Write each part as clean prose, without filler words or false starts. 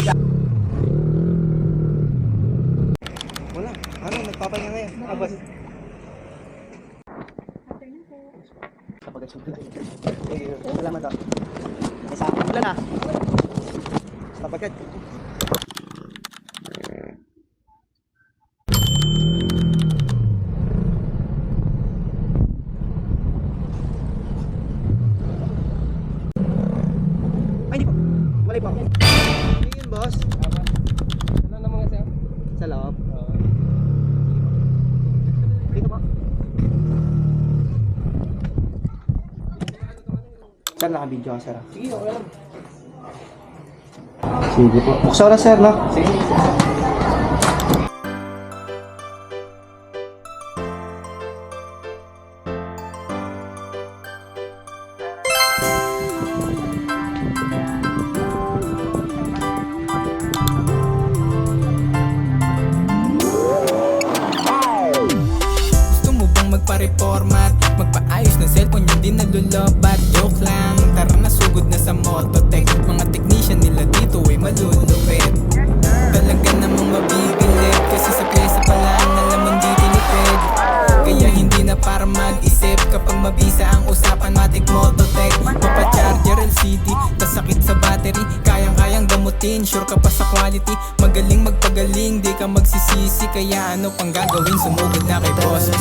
Wala. Ano, nagpapahinga ngayon. Boss. Kapag salamat daw. Isa. Wala na. Kapagad. Ay, hindi po. Walay po. Ano yun, boss? Ano naman kasi ako? Sa loob. Dito po. Sir, naka-video ka, sir. Sige, okay lang. Sige po. Buksan na, sir, no? Sige. Magpa-reformat, magpaayos ng cellphone yung di nalulobat. Joke lang, tara na sugod na sa Mototech. Mga technician nila dito ay malulupit. Talaga namang mabibilit, kasi sa pyesa pala ang nalaman di tinipid. Kaya hindi na para mag-isip, kapag mabisa ang usapan matik Mototech. Mapa-charger LCD, kasakit sa battery, kayang-kayang gamutin, sure ka pa sa quality. Magaling magpagaling, di ka magsisisi. Kaya ano pang gagawin, sumugod na kay Boss P.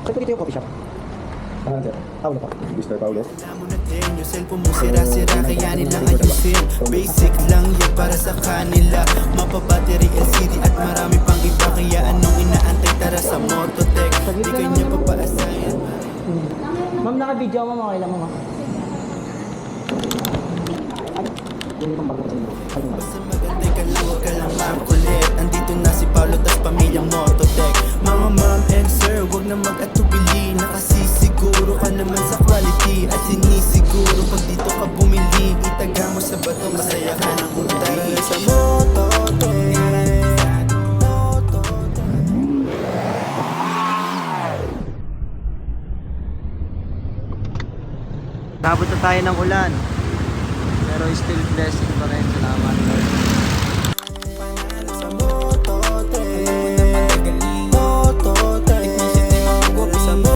Sir, dito yung coffee shop. Ano sir? Paulo po. Mr. Paulo? Alam mo na din, yung cellphone mo sira-sira, kaya nilang ayusin. Basic lang yan para sa kanila. Mapa-battery, LCD at marami pang iba. Kaya anong inaantay, tara sa Mototech. Di kanya papaasayan. Ma'am, naka-video mo, okay lang mo, ma'am. Basta maganda'y ka lang, huwag ka lang makulit. Andito na si Paulo, tas pamilyang Mototech. Mga ma'am and sir, huwag na mag-atubili. Nakasisiguro ka naman sa quality. At sinisiguro pag dito ka bumili, itaga mo sa bato, masaya ka ng untay. Sa Mototech. Tabot na tayo ng ulan. Pero still blessing pa rin. Salamat, Lord.